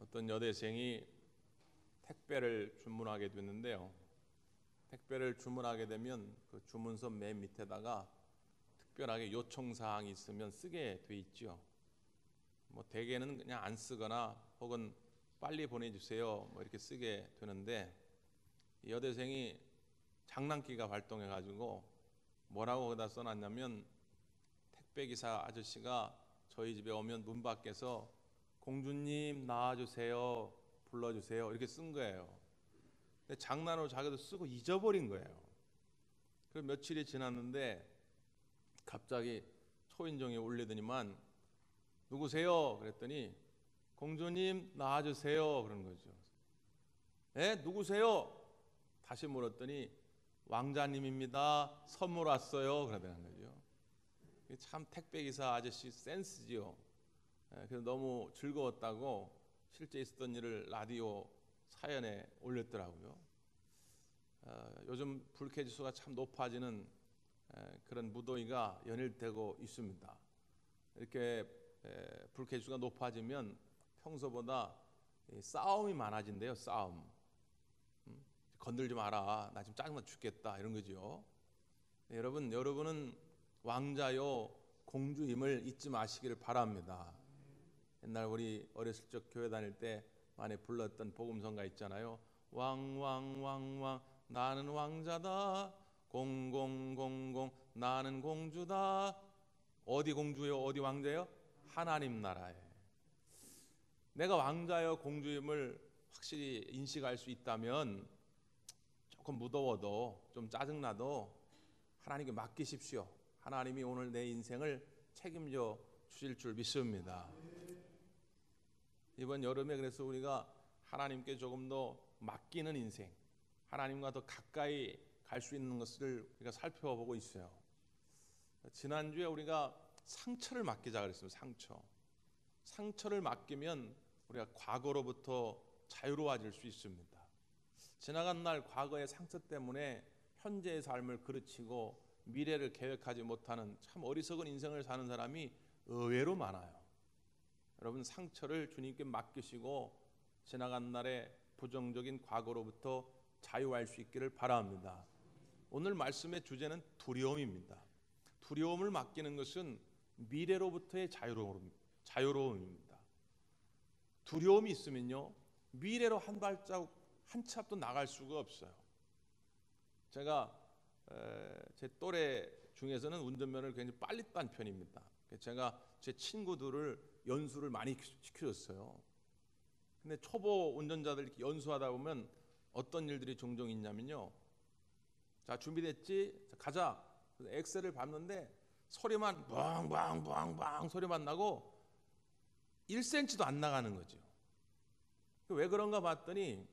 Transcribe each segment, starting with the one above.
어떤 여대생이 택배를 주문하게 됐는데요. 택배를 주문하게 되면 그 주문서 맨 밑에다가 특별하게 요청사항이 있으면 쓰게 돼 있죠. 뭐 대개는 그냥 안 쓰거나 혹은 빨리 보내주세요 뭐 이렇게 쓰게 되는데, 이 여대생이 장난기가 발동해 가지고 뭐라고 거기다 써놨냐면, 택배기사 아저씨가 저희 집에 오면 문 밖에서 공주님 나와주세요 불러주세요 이렇게 쓴 거예요. 근데 장난으로 자기도 쓰고 잊어버린 거예요. 그리고 며칠이 지났는데 갑자기 초인종이 울리더니만 누구세요? 그랬더니 공주님 나와주세요 그런 거죠. 에? 누구세요? 다시 물었더니 왕자님입니다. 선물 왔어요. 그러더라는 거죠. 참 택배기사 아저씨 센스지요. 그래서 너무 즐거웠다고 실제 있었던 일을 라디오 사연에 올렸더라고요. 요즘 불쾌지수가 참 높아지는 그런 무더위가 연일되고 있습니다. 이렇게 불쾌지수가 높아지면 평소보다 싸움이 많아진대요. 싸움. 건들지 마라. 나 지금 짜증나 죽겠다. 이런 거죠. 여러분은 왕자요 공주임을 잊지 마시기를 바랍니다. 옛날 우리 어렸을 적 교회 다닐 때 많이 불렀던 복음성가 있잖아요. 왕왕왕왕 나는 왕자다. 공공공공 나는 공주다. 어디 공주요? 어디 왕자요? 하나님 나라에. 내가 왕자요 공주임을 확실히 인식할 수 있다면 조금 무더워도 좀 짜증나도 하나님께 맡기십시오. 하나님이 오늘 내 인생을 책임져 주실 줄 믿습니다. 이번 여름에 그래서 우리가 하나님께 조금 더 맡기는 인생, 하나님과 더 가까이 갈 수 있는 것을 우리가 살펴보고 있어요. 지난주에 우리가 상처를 맡기자 그랬습니다. 상처를 맡기면 우리가 과거로부터 자유로워질 수 있습니다. 지나간 날 과거의 상처 때문에 현재의 삶을 그르치고 미래를 계획하지 못하는 참 어리석은 인생을 사는 사람이 의외로 많아요. 여러분, 상처를 주님께 맡기시고 지나간 날의 부정적인 과거로부터 자유할 수 있기를 바랍니다. 오늘 말씀의 주제는 두려움입니다. 두려움을 맡기는 것은 미래로부터의 자유로움입니다. 두려움이 있으면요, 미래로 한 발자국 한 치 앞도 나갈 수가 없어요. 제가 제 또래 중에서는 운전면허를 굉장히 빨리 딴 편입니다. 제가 제 친구들을 연수를 많이 시켜줬어요. 근데 초보 운전자들 이렇게 연수하다 보면 어떤 일들이 종종 있냐면요, 자 준비됐지? 자, 가자. 그래서 엑셀을 밟는데 소리만 빵빵빵빵 소리만 나고 1cm도 안 나가는 거죠. 왜 그런가 봤더니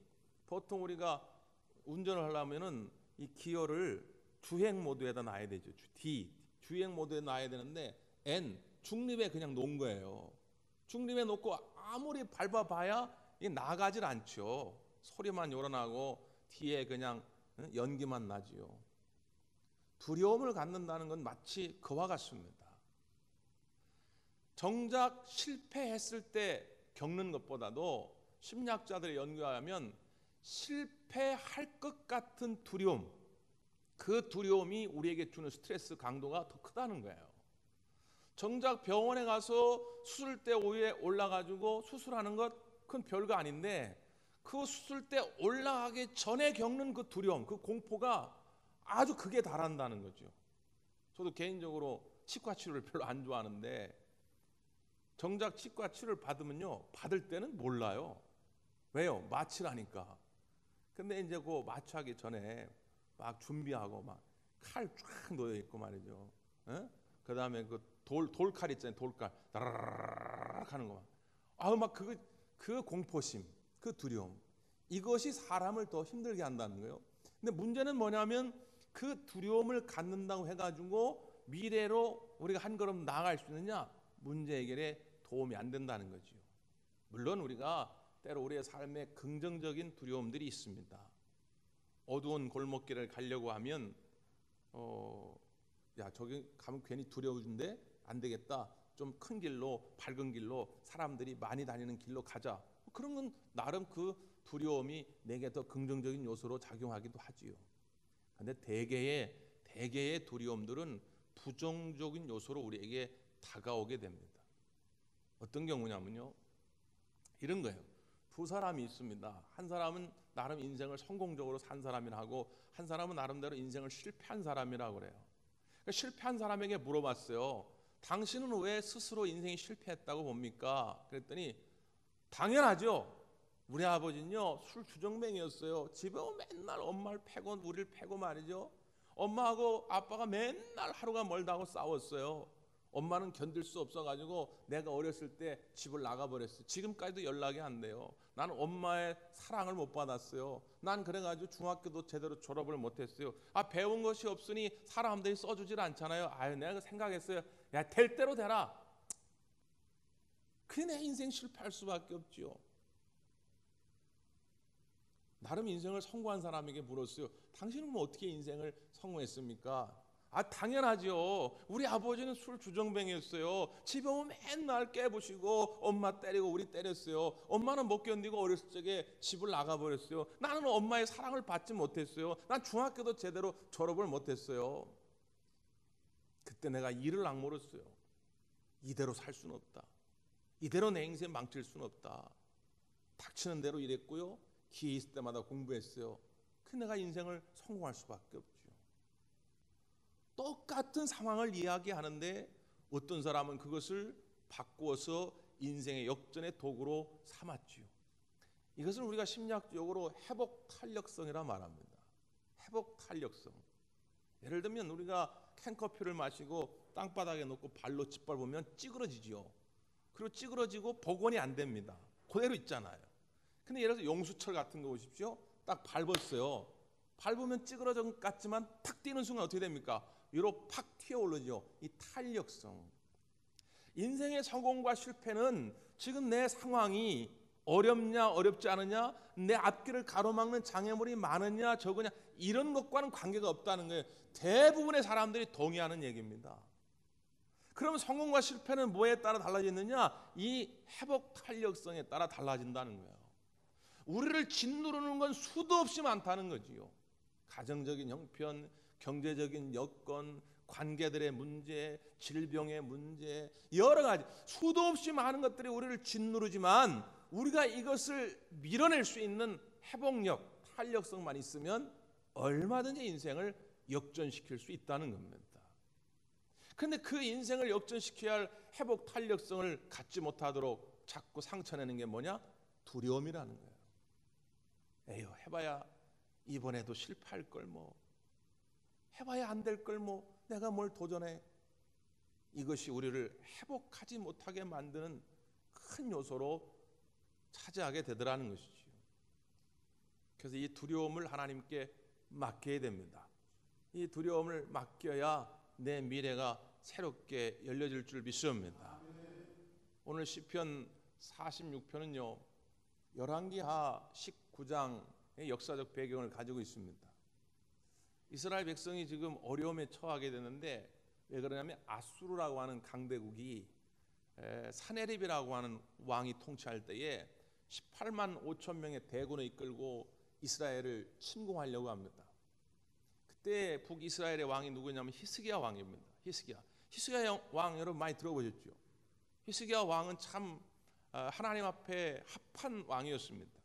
보통 우리가 운전을 하려면은 이 기어를 주행 모드에다 놔야 되죠. 주행 모드에 놔야 되는데 N 중립에 그냥 놓은 거예요. 중립에 놓고 아무리 밟아봐야 이게 나가질 않죠. 소리만 요란하고 뒤에 그냥 연기만 나지요. 두려움을 갖는다는 건 마치 그와 같습니다. 정작 실패했을 때 겪는 것보다도 심리학자들의 연구에 의하면 실패할 것 같은 두려움, 그 두려움이 우리에게 주는 스트레스 강도가 더 크다는 거예요. 정작 병원에 가서 수술대 위에 올라가지고 수술하는 것 그건 별거 아닌데, 그 수술대 올라가기 전에 겪는 그 두려움, 그 공포가 아주 극에 달한다는 거죠. 저도 개인적으로 치과 치료를 별로 안 좋아하는데 정작 치과 치료를 받으면요, 받을 때는 몰라요. 왜요? 마취라니까. 근데 이제 그 마취하기 전에 막 준비하고 막 칼 쫙 놓여 있고 말이죠. 그 다음에 그 돌칼 있잖아요. 돌칼 다라락 하는 거. 아우 막 그 공포심, 그 두려움, 이것이 사람을 더 힘들게 한다는 거예요. 근데 문제는 뭐냐면 그 두려움을 갖는다고 해가지고 미래로 우리가 한 걸음 나아갈 수 있느냐? 문제 해결에 도움이 안 된다는 거죠. 물론 우리가 때로 우리의 삶에 긍정적인 두려움들이 있습니다. 어두운 골목길을 가려고 하면 야 저기 가면 괜히 두려운데 안 되겠다. 좀 큰 길로, 밝은 길로, 사람들이 많이 다니는 길로 가자. 그런 건 나름 그 두려움이 내게 더 긍정적인 요소로 작용하기도 하지요. 그런데 대개의 두려움들은 부정적인 요소로 우리에게 다가오게 됩니다. 어떤 경우냐면요, 이런 거예요. 두 사람이 있습니다. 한 사람은 나름 인생을 성공적으로 산 사람이라고, 한 사람은 나름대로 인생을 실패한 사람이라고 그래요. 그러니까 실패한 사람에게 물어봤어요. 당신은 왜 스스로 인생이 실패했다고 봅니까? 그랬더니 당연하죠. 우리 아버지는요, 술 주정뱅이였어요. 집에 오면 맨날 엄마를 패고 우리를 패고 말이죠. 엄마하고 아빠가 맨날 하루가 멀다고 싸웠어요. 엄마는 견딜 수 없어가지고 내가 어렸을 때 집을 나가버렸어요. 지금까지도 연락이 안 돼요. 나는 엄마의 사랑을 못 받았어요. 난 그래가지고 중학교도 제대로 졸업을 못했어요. 배운 것이 없으니 사람들이 써주질 않잖아요. 내가 생각했어요. 야, 될 대로 되라. 그게 내 인생 실패할 수밖에 없지요. 나름 인생을 성공한 사람에게 물었어요. 당신은 뭐 어떻게 인생을 성공했습니까? 당연하죠. 우리 아버지는 술 주정뱅이였어요. 집에 오면 맨날 깨부시고 엄마 때리고 우리 때렸어요. 엄마는 못 견디고 어렸을 적에 집을 나가버렸어요. 나는 엄마의 사랑을 받지 못했어요. 난 중학교도 제대로 졸업을 못했어요. 그때 내가 이를 악물었어요. 이대로 살 수는 없다. 이대로 내 인생 망칠 수는 없다. 닥치는 대로 일했고요. 기회 있을 때마다 공부했어요. 그 내가 인생을 성공할 수밖에 없죠. 똑같은 상황을 이야기하는데 어떤 사람은 그것을 바꾸어서 인생의 역전의 도구로 삼았지요. 이것을 우리가 심리학적으로 회복 탄력성이라 말합니다. 회복 탄력성. 예를 들면 우리가 캔커피를 마시고 땅바닥에 놓고 발로 짓밟으면 찌그러지지요. 그리고 찌그러지고 복원이 안 됩니다. 그대로 있잖아요. 근데 예를 들어서 용수철 같은 거 보십시오. 딱 밟았어요. 밟으면 찌그러진 것 같지만 탁 뛰는 순간 어떻게 됩니까? 위로 팍 튀어오르죠. 이 탄력성. 인생의 성공과 실패는 지금 내 상황이 어렵냐 어렵지 않으냐, 내 앞길을 가로막는 장애물이 많으냐 적으냐, 이런 것과는 관계가 없다는 거예요. 대부분의 사람들이 동의하는 얘기입니다. 그럼 성공과 실패는 뭐에 따라 달라지느냐? 이 회복 탄력성에 따라 달라진다는 거예요. 우리를 짓누르는 건 수도 없이 많다는 거지요. 가정적인 형편, 경제적인 여건, 관계들의 문제, 질병의 문제, 여러 가지 수도 없이 많은 것들이 우리를 짓누르지만 우리가 이것을 밀어낼 수 있는 회복력, 탄력성만 있으면 얼마든지 인생을 역전시킬 수 있다는 겁니다. 그런데 그 인생을 역전시켜야 할 회복 탄력성을 갖지 못하도록 자꾸 상처내는 게 뭐냐? 두려움이라는 거예요. 에휴, 해봐야 이번에도 실패할 걸 뭐, 해봐야 안 될 걸 뭐, 내가 뭘 도전해. 이것이 우리를 회복하지 못하게 만드는 큰 요소로 차지하게 되더라는 것이죠. 그래서 이 두려움을 하나님께 맡겨야 됩니다. 이 두려움을 맡겨야 내 미래가 새롭게 열려질 줄 믿습니다. 오늘 시편 46편은요, 열왕기하 19장의 역사적 배경을 가지고 있습니다. 이스라엘 백성이 지금 어려움에 처하게 되는데 왜 그러냐면 아수르라고 하는 강대국이 사네립이라고 하는 왕이 통치할 때에 18만 5천 명의 대군을 이끌고 이스라엘을 침공하려고 합니다. 그때 북이스라엘의 왕이 누구냐면 히스기야 왕입니다. 히스기야 왕 여러분 많이 들어보셨죠? 히스기야 왕은 참 하나님 앞에 합한 왕이었습니다.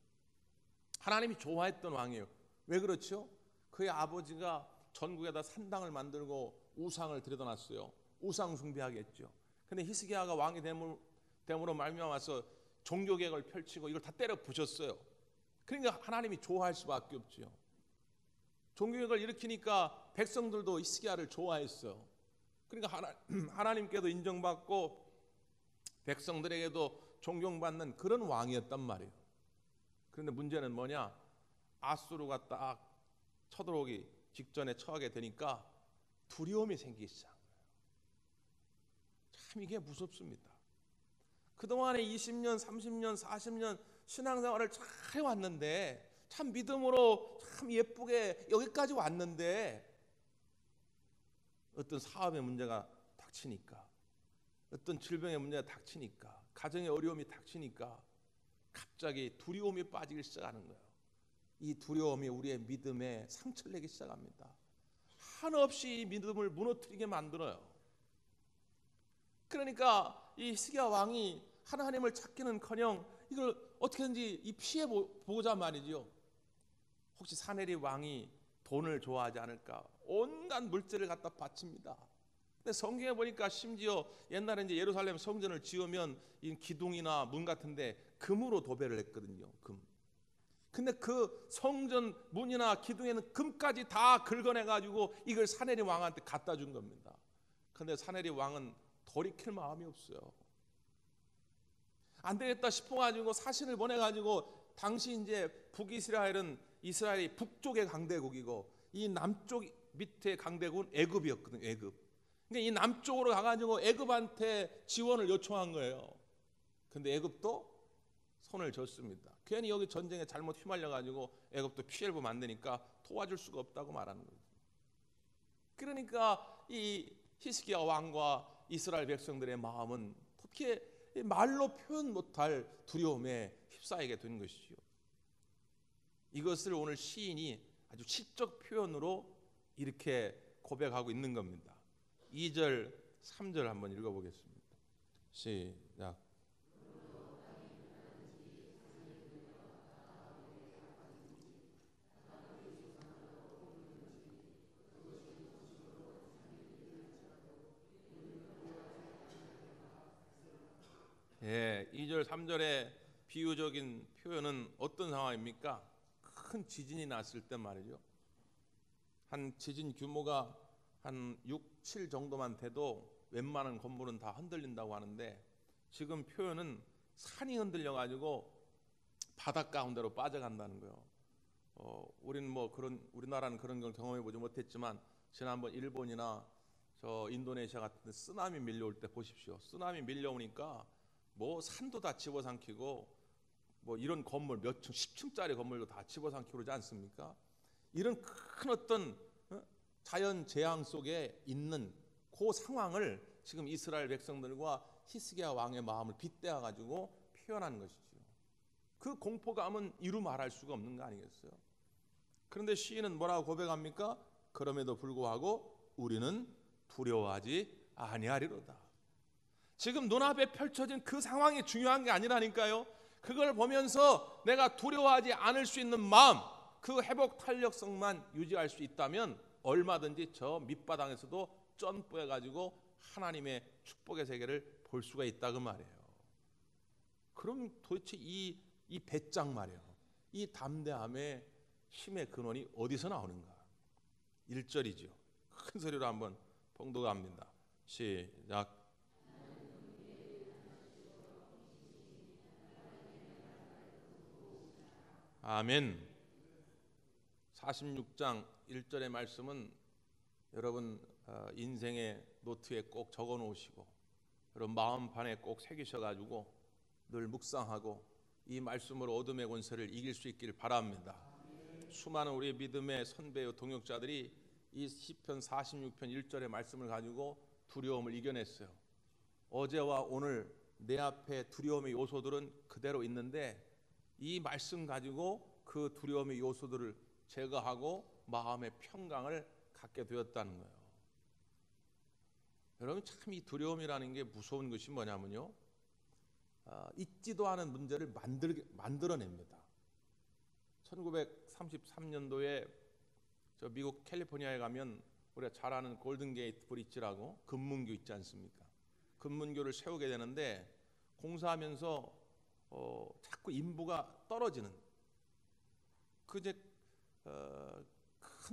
하나님이 좋아했던 왕이에요. 왜 그렇죠? 그의 아버지가 전국에다 산당을 만들고 우상을 들여다놨어요. 우상 숭배하겠죠. 근데 히스기야가 왕이 됨으로 말미암아서 종교개혁을 펼치고 이걸 다 때려 부셨어요. 그러니까 하나님이 좋아할 수밖에 없죠. 종교개혁을 일으키니까 백성들도 히스기야를 좋아했어요. 그러니까 하나님께도 인정받고 백성들에게도 존경받는 그런 왕이었단 말이에요. 그런데 문제는 뭐냐? 아수르가 딱 쳐들어오기 직전에 처하게 되니까 두려움이 생기기 시작한 거예요. 참 이게 무섭습니다. 그동안에 20년, 30년, 40년 신앙생활을 잘 해왔는데, 참 믿음으로 참 예쁘게 여기까지 왔는데 어떤 사업의 문제가 닥치니까, 어떤 질병의 문제가 닥치니까, 가정의 어려움이 닥치니까 갑자기 두려움이 빠지기 시작하는 거예요. 이 두려움이 우리의 믿음에 상처를 내기 시작합니다. 한없이 이 믿음을 무너뜨리게 만들어요. 그러니까 이 히스기야 왕이 하나님을 찾기는커녕 이걸 어떻게든지 이 피해 보자 말이죠. 혹시 사내립 왕이 돈을 좋아하지 않을까? 온갖 물질을 갖다 바칩니다. 근데 성경에 보니까 심지어 옛날에 이제 예루살렘 성전을 지으면 이 기둥이나 문 같은데 금으로 도배를 했거든요. 금. 근데 그 성전 문이나 기둥에는 금까지 다 긁어내 가지고 이걸 사내립 왕한테 갖다 준 겁니다. 근데 사내립 왕은 돌이킬 마음이 없어요. 안 되겠다 싶어 가지고 사신을 보내 가지고 당시 이제 북이스라엘은 이스라엘이 북쪽의 강대국이고 이 남쪽 밑에 강대국은 애굽이었거든요. 애굽. 그러니까 이 남쪽으로 가가지고 애굽한테 지원을 요청한 거예요. 근데 애굽도 손을 줬습니다. 괜히 여기 전쟁에 잘못 휘말려가지고 애굽도 피해를 보면 안 되니까 도와줄 수가 없다고 말하는 거예요. 그러니까 이 히스기야 왕과 이스라엘 백성들의 마음은 어떻게 말로 표현 못할 두려움에 휩싸이게 된 것이죠. 이것을 오늘 시인이 아주 시적 표현으로 이렇게 고백하고 있는 겁니다. 2절, 3절 한번 읽어보겠습니다. 시작. 예, 2절, 3절의 비유적인 표현은 어떤 상황입니까? 큰 지진이 났을 때 말이죠. 한 지진 규모가 한 6, 7 정도만 돼도 웬만한 건물은 다 흔들린다고 하는데 지금 표현은 산이 흔들려 가지고 바닷 가운데로 빠져간다는 거예요. 우리는 뭐 우리나라는 그런 걸 경험해 보지 못했지만 지난번 일본이나 저 인도네시아 같은 데 쓰나미 밀려올 때 보십시오. 쓰나미 밀려오니까 뭐 산도 다 집어삼키고 뭐 이런 건물 몇 층, 10층짜리 건물도 다 집어삼키고 그러지 않습니까? 이런 큰 어떤 자연 재앙 속에 있는 그 상황을 지금 이스라엘 백성들과 히스기야 왕의 마음을 빗대어 가지고 표현하는 것이죠. 그 공포감은 이루 말할 수가 없는 거 아니겠어요? 그런데 시인은 뭐라고 고백합니까? 그럼에도 불구하고 우리는 두려워하지 아니하리로다. 지금 눈앞에 펼쳐진 그 상황이 중요한 게 아니라니까요. 그걸 보면서 내가 두려워하지 않을 수 있는 마음, 그 회복 탄력성만 유지할 수 있다면 얼마든지 저 밑바닥에서도 점프해 가지고 하나님의 축복의 세계를 볼 수가 있다 그 말이에요. 그럼 도대체 이 배짱 말이에요. 이 담대함의 힘의 근원이 어디서 나오는가? 1절이죠. 큰 소리로 한번 봉독합니다. 시작. 아멘. 46장 1절의 말씀은 여러분 인생의 노트에 꼭 적어 놓으시고 여러분 마음판에 꼭 새기셔 가지고 늘 묵상하고 이 말씀으로 어둠의 권세를 이길 수 있기를 바랍니다. 수많은 우리 믿음의 선배요 동역자들이 이 시편 46편 1절의 말씀을 가지고 두려움을 이겨냈어요. 어제와 오늘 내 앞에 두려움의 요소들은 그대로 있는데 이 말씀 가지고 그 두려움의 요소들을 제거하고 마음의 평강을 갖게 되었다는 거예요. 여러분 참 이 두려움이라는 게 무서운 것이 뭐냐면요, 있지도 않은 문제를 만들어냅니다. 1933년도에 저 미국 캘리포니아에 가면 우리가 잘 아는 골든게이트 브릿지라고 금문교 있지 않습니까? 금문교를 세우게 되는데 공사하면서 자꾸 인부가 떨어지는 큰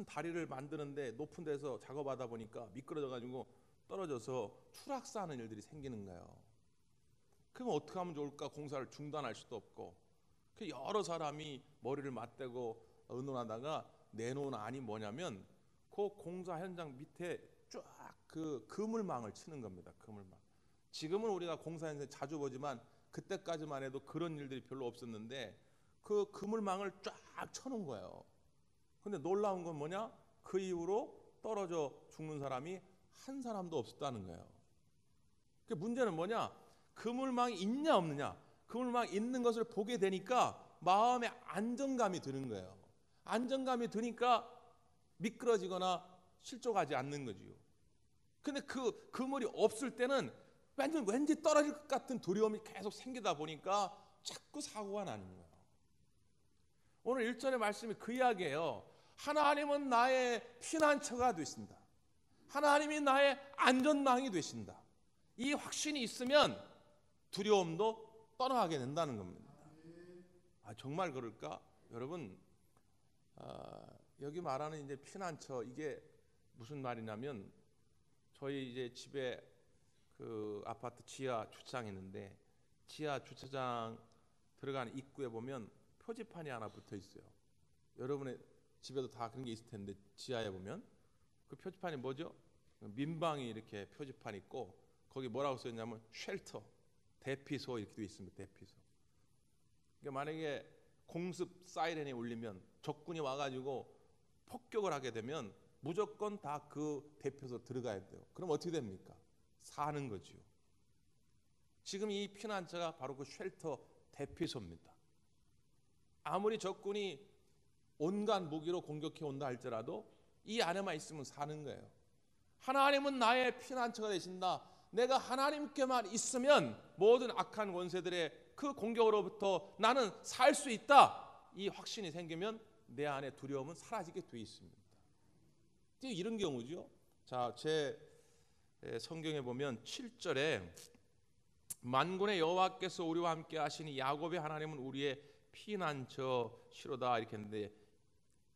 다리를 만드는데 높은 데서 작업하다 보니까 미끄러져 가지고 떨어져서 추락사하는 일들이 생기는 거예요. 그럼 어떻게 하면 좋을까? 공사를 중단할 수도 없고 여러 사람이 머리를 맞대고 의논하다가 내놓은 안이 뭐냐면 그 공사 현장 밑에 쫙 그 그물망을 치는 겁니다. 그물망. 지금은 우리가 공사 현장 자주 보지만 그때까지만 해도 그런 일들이 별로 없었는데 그 그물망을 쫙 쳐놓은 거예요. 근데 놀라운 건 뭐냐? 그 이후로 떨어져 죽는 사람이 한 사람도 없었다는 거예요. 그 문제는 뭐냐? 그물망이 있냐 없느냐? 그걸 막 있는 것을 보게 되니까 마음에 안정감이 드는 거예요. 안정감이 드니까 미끄러지거나 실족하지 않는 거지요. 근데 그 그물이 없을 때는 왠지 떨어질 것 같은 두려움이 계속 생기다 보니까 자꾸 사고가 나는 거예요. 오늘 1절의 말씀이 그 이야기예요. 하나님은 나의 피난처가 되신다. 하나님이 나의 안전망이 되신다. 이 확신이 있으면 두려움도 떠나가게 된다는 겁니다. 정말 그럴까? 여러분, 여기 말하는 이제 피난처, 이게 무슨 말이냐면, 저희 이제 집에 그 아파트 지하 주차장이 있는데, 지하 주차장 들어가는 입구에 보면 표지판이 하나 붙어 있어요. 여러분의 집에도 다 그런 게 있을 텐데, 지하에 보면 그 표지판이 뭐죠? 민방위 이렇게 표지판 있고, 거기 뭐라고 써 있냐면 쉘터, 대피소 이렇게 되어 있습니다. 대피소. 그러니까 만약에 공습 사이렌이 울리면, 적군이 와가지고 폭격을 하게 되면 무조건 다 그 대피소 들어가야 돼요. 그럼 어떻게 됩니까? 사는 거지요. 지금 이 피난처가 바로 그 쉘터, 대피소입니다. 아무리 적군이 온갖 무기로 공격해 온다 할지라도 이 안에만 있으면 사는 거예요. 하나님은 나의 피난처가 되신다. 내가 하나님께만 있으면 모든 악한 권세들의 그 공격으로부터 나는 살 수 있다. 이 확신이 생기면 내 안에 두려움은 사라지게 돼 있습니다. 이런 경우죠. 자, 제 성경에 보면 7절에 만군의 여호와께서 우리와 함께 하시니 야곱의 하나님은 우리의 피난처시로다 이렇게 했는데,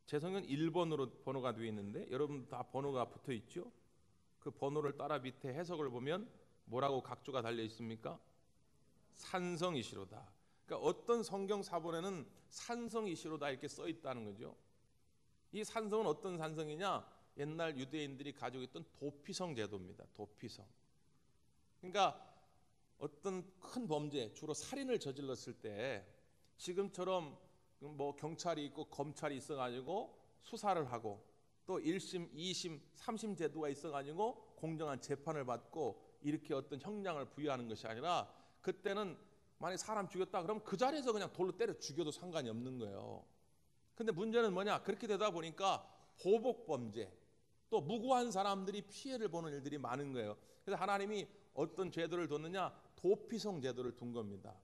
제 성경 1번으로 번호가 되어 있는데 여러분 다 번호가 붙어 있죠? 그 번호를 따라 밑에 해석을 보면 뭐라고 각조가 달려 있습니까? 산성이시로다. 그러니까 어떤 성경 사본에는 산성이시로다 이렇게 써 있다는 거죠. 이 산성은 어떤 산성이냐? 옛날 유대인들이 가지고 있던 도피성 제도입니다. 도피성. 그러니까 어떤 큰 범죄, 주로 살인을 저질렀을 때 지금처럼 뭐 경찰이 있고 검찰이 있어가지고 수사를 하고 또 1심, 2심, 3심 제도가 있어가지고 공정한 재판을 받고 이렇게 어떤 형량을 부여하는 것이 아니라, 그때는 만약 사람 죽였다 그러면 그 자리에서 그냥 돌로 때려 죽여도 상관이 없는 거예요. 근데 문제는 뭐냐? 그렇게 되다 보니까 보복 범죄, 또 무고한 사람들이 피해를 보는 일들이 많은 거예요. 그래서 하나님이 어떤 제도를 뒀느냐? 도피성 제도를 둔 겁니다.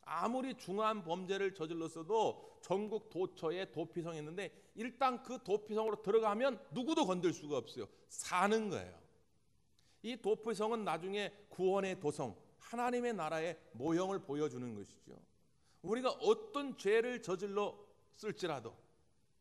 아무리 중한 범죄를 저질렀어도 전국 도처에 도피성이 있는데 일단 그 도피성으로 들어가면 누구도 건들 수가 없어요. 사는 거예요. 이 도피성은 나중에 구원의 도성, 하나님의 나라의 모형을 보여주는 것이죠. 우리가 어떤 죄를 저질렀을지라도,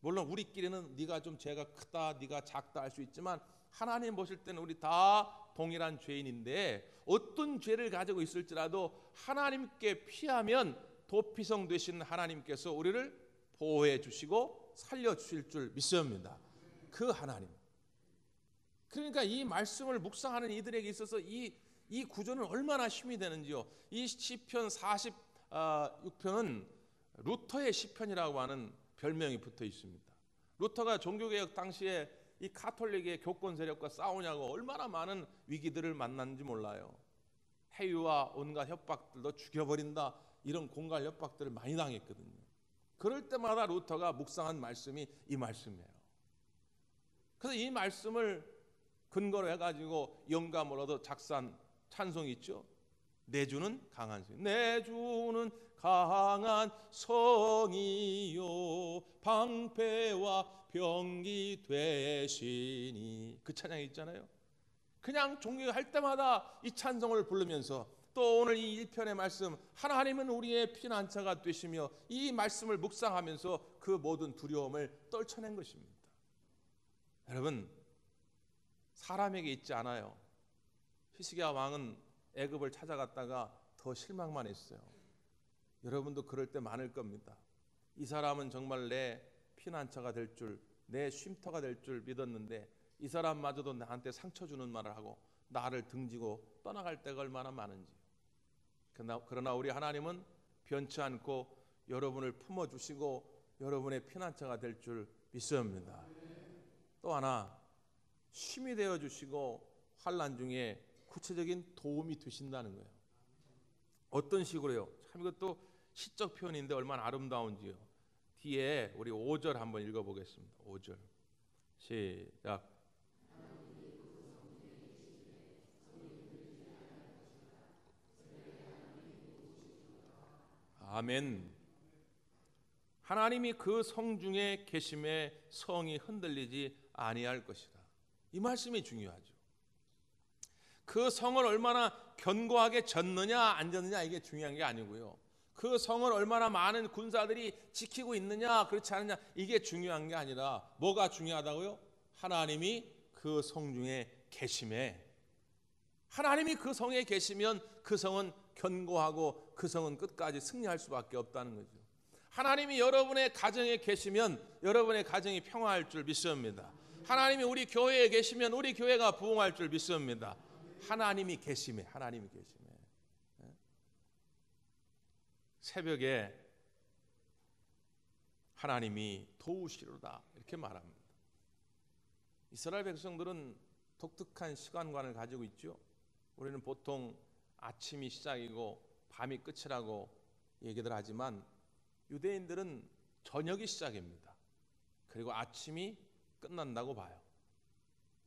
물론 우리끼리는 네가 좀 죄가 크다, 네가 작다 할 수 있지만 하나님 보실 때는 우리 다 동일한 죄인인데, 어떤 죄를 가지고 있을지라도 하나님께 피하면 도피성 되신 하나님께서 우리를 보호해 주시고 살려 주실 줄 믿습니다. 그 하나님. 그러니까 이 말씀을 묵상하는 이들에게 있어서 이 구조는 얼마나 힘이 되는지요. 이 시편 46편은 루터의 시편이라고 하는 별명이 붙어 있습니다. 루터가 종교개혁 당시에 이 카톨릭의 교권 세력과 싸우냐고 얼마나 많은 위기들을 만났는지 몰라요. 해유와 온갖 협박들도 죽여버린다, 이런 공갈 협박들을 많이 당했거든요. 그럴 때마다 루터가 묵상한 말씀이 이 말씀이에요. 그래서 이 말씀을 근거로 해가지고 영감을 얻어 작사한 찬송이 있죠. 내 주는 강한 성, 내 주는 강한 성이요 방패와 병기 되시니, 그 찬양이 있잖아요. 그냥 종교할 때마다 이 찬송을 부르면서 또 오늘 이 1편의 말씀, 하나님은 우리의 피난처가 되시며, 이 말씀을 묵상하면서 그 모든 두려움을 떨쳐낸 것입니다. 여러분, 사람에게 있지 않아요. 히스기야 왕은 애굽을 찾아갔다가 더 실망만 했어요. 여러분도 그럴 때 많을 겁니다. 이 사람은 정말 내 피난처가 될 줄, 내 쉼터가 될 줄 믿었는데 이 사람마저도 나한테 상처 주는 말을 하고 나를 등지고 떠나갈 때가 얼마나 많은지. 그러나 우리 하나님은 변치 않고 여러분을 품어주시고 여러분의 피난처가 될 줄 믿습니다. 또 하나, 쉼이 되어주시고 환난 중에 구체적인 도움이 되신다는 거예요. 어떤 식으로요? 참 이것도 시적 표현인데 얼마나 아름다운지요. 뒤에 우리 5절 한번 읽어보겠습니다. 5절 시작. 아멘. 하나님이 그 성중에 계심에 성이 흔들리지 아니할 것이라. 이 말씀이 중요하죠. 그 성을 얼마나 견고하게 졌느냐 안 졌느냐 이게 중요한 게 아니고요. 그 성을 얼마나 많은 군사들이 지키고 있느냐 그렇지 않느냐 이게 중요한 게 아니라 뭐가 중요하다고요? 하나님이 그 성중에 계심에, 하나님이 그 성에 계시면 그 성은 견고하고 그 성은 끝까지 승리할 수밖에 없다는 거죠. 하나님이 여러분의 가정에 계시면 여러분의 가정이 평화할 줄 믿습니다. 하나님이 우리 교회에 계시면 우리 교회가 부흥할 줄 믿습니다. 하나님이 계심에, 하나님이 계심에. 새벽에 하나님이 도우시리로다 이렇게 말합니다. 이스라엘 백성들은 독특한 시간관을 가지고 있죠. 우리는 보통 아침이 시작이고 밤이 끝이라고 얘기들 하지만 유대인들은 저녁이 시작입니다. 그리고 아침이 끝난다고 봐요.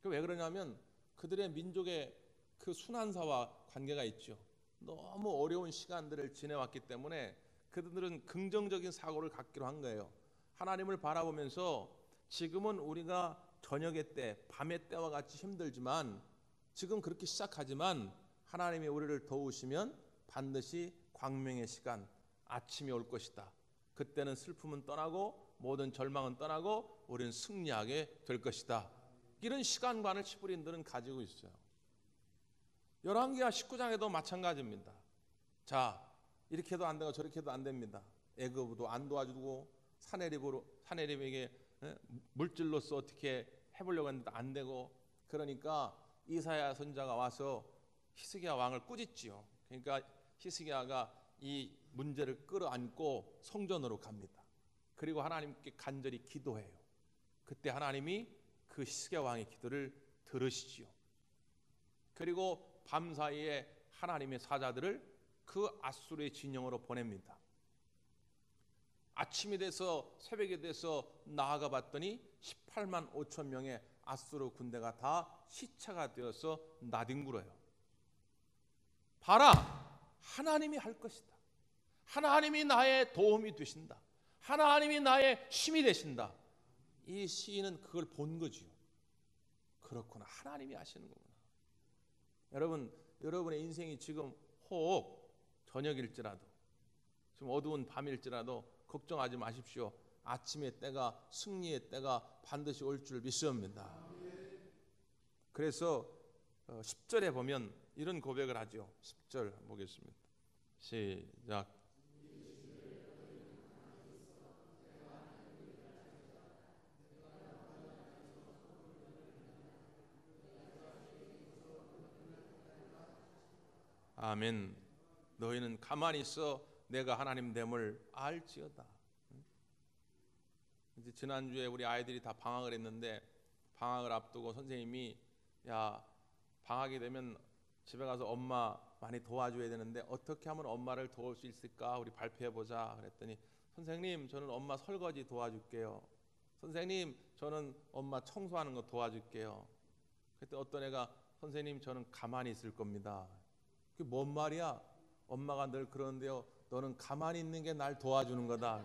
왜 그러냐면 그들의 민족의 그 순환사와 관계가 있죠. 너무 어려운 시간들을 지내왔기 때문에 그들은 긍정적인 사고를 갖기로 한 거예요. 하나님을 바라보면서 지금은 우리가 저녁의 때, 밤의 때와 같이 힘들지만 지금 그렇게 시작하지만 하나님이 우리를 도우시면 반드시 광명의 시간, 아침이 올 것이다. 그때는 슬픔은 떠나고 모든 절망은 떠나고 우리는 승리하게 될 것이다. 이런 시간관을 히브리인들은 가지고 있어요. 열왕기하 19장에도 마찬가지입니다. 자, 이렇게 해도 안 되고 저렇게 해도 안 됩니다. 애굽도 안 도와주고 사내립에게 물질로서 어떻게 해보려고 했는데 안 되고, 그러니까 이사야 선지자가 와서 히스기야 왕을 꾸짖지요. 그러니까 히스기야가 이 문제를 끌어안고 성전으로 갑니다. 그리고 하나님께 간절히 기도해요. 그때 하나님이 그 히스기야 왕의 기도를 들으시지요. 그리고 밤사이에 하나님의 사자들을 그 아수르의 진영으로 보냅니다. 아침이 돼서 새벽이 돼서 나아가 봤더니 18만 5천 명의 아수르 군대가 다 시체가 되어서 나뒹굴어요. 봐라, 하나님이 할 것이다. 하나님이 나의 도움이 되신다. 하나님이 나의 힘이 되신다. 이 시인은 그걸 본 거지요. 그렇구나, 하나님이 하시는 거구나. 여러분의 인생이 지금 혹 저녁일지라도 지금 어두운 밤일지라도 걱정하지 마십시오. 아침의 때가, 승리의 때가 반드시 올 줄 믿습니다. 그래서 10절에 보면 이런 고백을 하죠. 10절 보겠습니다. 시작. 아멘. 너희는 가만히 있어 내가 하나님 됨을 알지어다. 이제 지난주에 우리 아이들이 다 방학을 했는데 방학을 앞두고 선생님이 야, 방학이 되면 집에 가서 엄마 많이 도와줘야 되는데 어떻게 하면 엄마를 도울 수 있을까? 우리 발표해보자. 그랬더니 선생님, 저는 엄마 설거지 도와줄게요. 선생님, 저는 엄마 청소하는 거 도와줄게요. 그때 어떤 애가 선생님, 저는 가만히 있을 겁니다. 그게 뭔 말이야? 엄마가 늘 그러는데요, 너는 가만히 있는 게 날 도와주는 거다.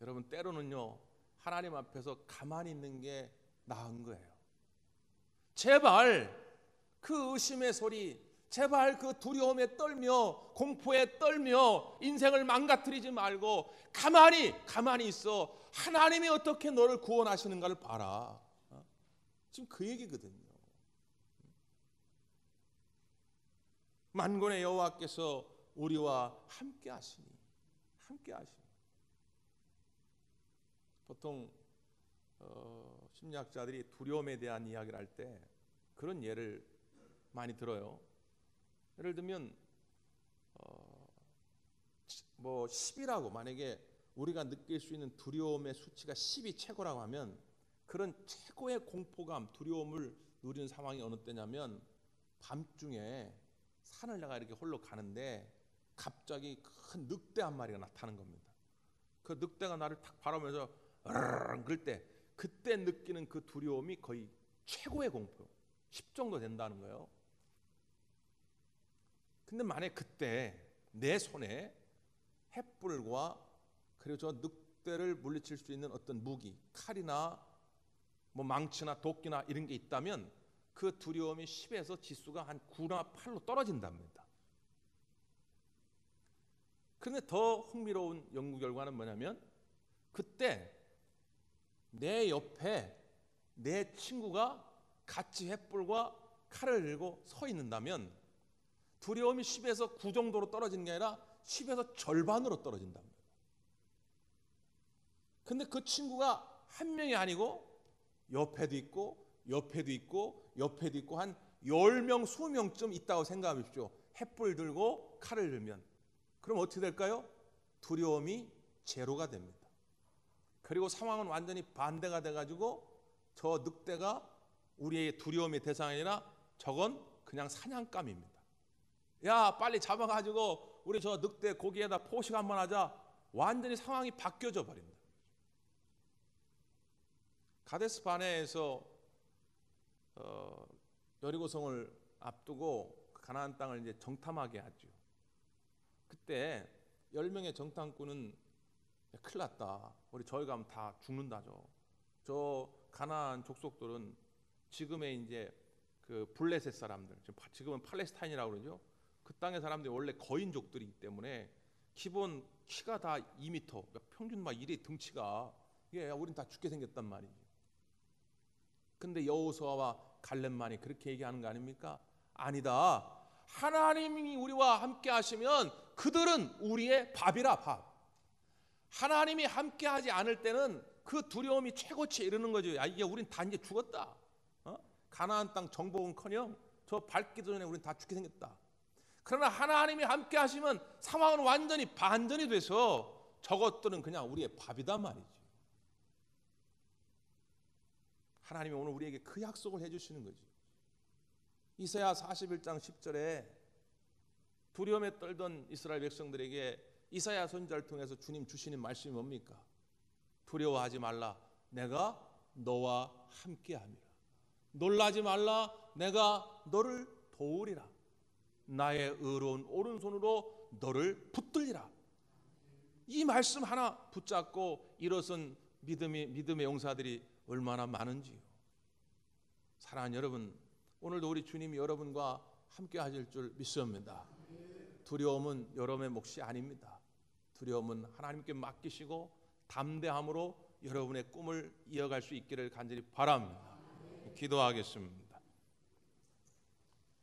여러분, 때로는요 하나님 앞에서 가만히 있는 게 나은 거예요. 제발 그 의심의 소리, 제발 그 두려움에 떨며 공포에 떨며 인생을 망가뜨리지 말고 가만히 있어. 하나님이 어떻게 너를 구원하시는가를 봐라. 지금 그 얘기거든요. 만군의 여호와께서 우리와 함께 하시니. 보통 심리학자들이 두려움에 대한 이야기를 할 때 그런 예를 많이 들어요. 예를 들면 뭐 10이라고, 만약에 우리가 느낄 수 있는 두려움의 수치가 10이 최고라고 하면 그런 최고의 공포감, 두려움을 누리는 상황이 어느 때냐면 밤중에 산을 내가 이렇게 홀로 가는데 갑자기 큰 늑대 한 마리가 나타나는 겁니다. 그 늑대가 나를 탁 바라보면서 그럴 때 그때 느끼는 그 두려움이 거의 최고의 공포, 10 정도 된다는 거예요. 근데 만약 그때 내 손에 횃불과 그리고 저 늑대를 물리칠 수 있는 어떤 무기, 칼이나 뭐 망치나 도끼나 이런 게 있다면 그 두려움이 10에서 지수가 한 9나 8로 떨어진답니다. 그런데 더 흥미로운 연구 결과는 뭐냐면 그때 내 옆에 내 친구가 같이 횃불과 칼을 들고 서 있는다면 두려움이 10에서 9 정도로 떨어지는 게 아니라 10에서 절반으로 떨어진답니다. 근데 그 친구가 한 명이 아니고 옆에도 있고 옆에도 있고 옆에도 있고 한 10명, 20명쯤 있다고 생각해 보십시오. 횃불 들고 칼을 들면. 그럼 어떻게 될까요? 두려움이 제로가 됩니다. 그리고 상황은 완전히 반대가 돼가지고 저 늑대가 우리의 두려움의 대상이 아니라 저건 그냥 사냥감입니다. 야, 빨리 잡아가지고 우리 저 늑대 고기에다 포식 한번 하자. 완전히 상황이 바뀌어져 버린다. 가데스 바네에서 여리고성을 앞두고 가나안 땅을 이제 정탐하게 하죠. 그때 10명의 정탐꾼은 큰일 났다. 우리 저희 가면 다 죽는다죠. 저 가나안 족속들은 지금의 이제 그 블레셋 사람들, 지금은 팔레스타인이라고 그러죠. 그 땅의 사람들이 원래 거인족들이기 때문에 기본 키가 다 2m, 그러니까 평균 막 이래 등치가 이게 우린 다 죽게 생겼단 말이지. 근데 여호수아와 갈렙만이 그렇게 얘기하는 거 아닙니까? 아니다. 하나님이 우리와 함께 하시면 그들은 우리의 밥이라 밥. 하나님이 함께 하지 않을 때는 그 두려움이 최고치에 이르는 거죠. 야, 이게 우린 다 이제 죽었다. 가나안 땅 정복은커녕 저 밟기도 전에 우린 다 죽게 생겼다. 그러나 하나님이 함께 하시면 상황은 완전히 반전이 돼서 저것들은 그냥 우리의 밥이다 말이지. 하나님이 오늘 우리에게 그 약속을 해주시는 거지. 이사야 41장 10절에 두려움에 떨던 이스라엘 백성들에게 이사야 선지자를 통해서 주님 주시는 말씀이 뭡니까? 두려워하지 말라. 내가 너와 함께함이라. 놀라지 말라. 내가 너를 도우리라. 나의 의로운 오른손으로 너를 붙들리라. 이 말씀 하나 붙잡고 일어선 믿음의 용사들이 얼마나 많은지요. 사랑하는 여러분, 오늘도 우리 주님이 여러분과 함께 하실 줄 믿습니다. 두려움은 여러분의 몫이 아닙니다. 두려움은 하나님께 맡기시고 담대함으로 여러분의 꿈을 이어갈 수 있기를 간절히 바랍니다. 기도하겠습니다.